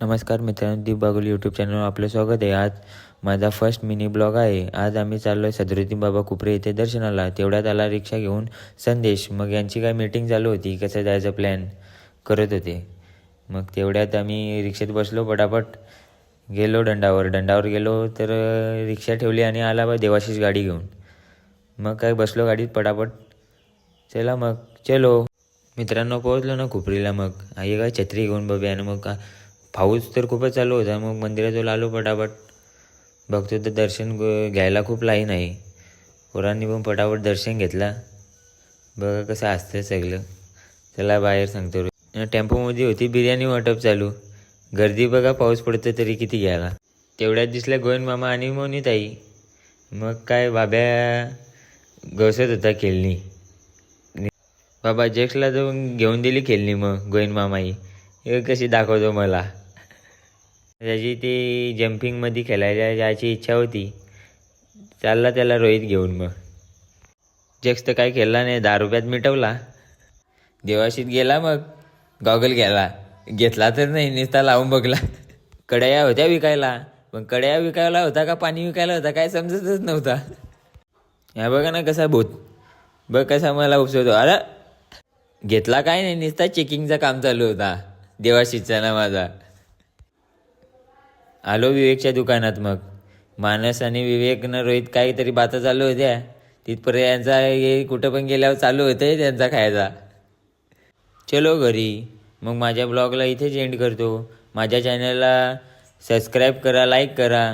नमस्कार मित्रांनो, दीप बागुल यूट्यूब चॅनलवर आपलं स्वागत आहे. आज माझा फर्स्ट मिनी ब्लॉग आहे. आज आम्ही चाललो आहे सदरुद्दीन बाबा कुपरे येथे दर्शनाला. तेवढ्यात आला रिक्षा घेऊन संदेश. मग यांची काय मीटिंग चालू होती, कसं जायचं प्लॅन करत होते. मग तेवढ्यात आम्ही रिक्षेत बसलो, पटापट गेलो दंडावर गेलो तर रिक्षा ठेवली आणि आला बा देवाशीष गाडी घेऊन. मग काय बसलो गाडीत पटापट, चला मग चलो. मित्रांनो पोहोचलो ना कुपरीला. मग आई काय छत्री घेऊन बघूया आणि मग पाऊस तर खूपच चालू होता. मग मंदिराजवळ आलो पटापट. बघतो तर दर्शन घ्यायला खूप लाईन आहे. पोरांनी पण पटापट दर्शन घेतला. बघा कसं असतं सगळं. चला बाहेर सांगतो. टेम्पोमध्ये होती बिर्याणी वाटप चालू. गर्दी बघा, पाऊस पडतो तरी किती घ्यायला. तेवढ्यात दिसल्या गोविंद मामा आणि मोनीताई. मग काय बाब्या घसत होता खेळणी. बाबा जेक्सला जाऊन घेऊन दिली खेळणी. मग गोविंद मामाई हे कशी दाखवतो मला. त्याची ती जम्पिंगमध्ये खेळायला जायची इच्छा होती. चालला त्याला रोहित घेऊन. मग जक्स तर काय खेळला नाही, 10 रुपयात मिटवला. देवाशीत गेला. मग गॉगल घेतला तर नाही, नुसता लावून बघला. कड्या होत्या विकायला, पण कड्या विकायला होता का पाणी विकायला होता काय समजतच नव्हता. ह्या बघा ना कसा भूत, बघ कसा मला उपसवतो. अरे घेतला काय नाही, नुसता चेकिंगचा काम चालू होता देवाशीचा ना माझा. आलो विवेकच्या दुकानात. मग मानस आणि विवेकनं रोहित काहीतरी बाता चालू होत्या. तिथपर्यंत यांचा हे कुठं पण गेल्यावर चालू होतं त्यांचा खायचा. चलो घरी. मग माझ्या ब्लॉगला इथेच एंड करतो. माझ्या चॅनलला सबस्क्राईब करा, लाईक करा.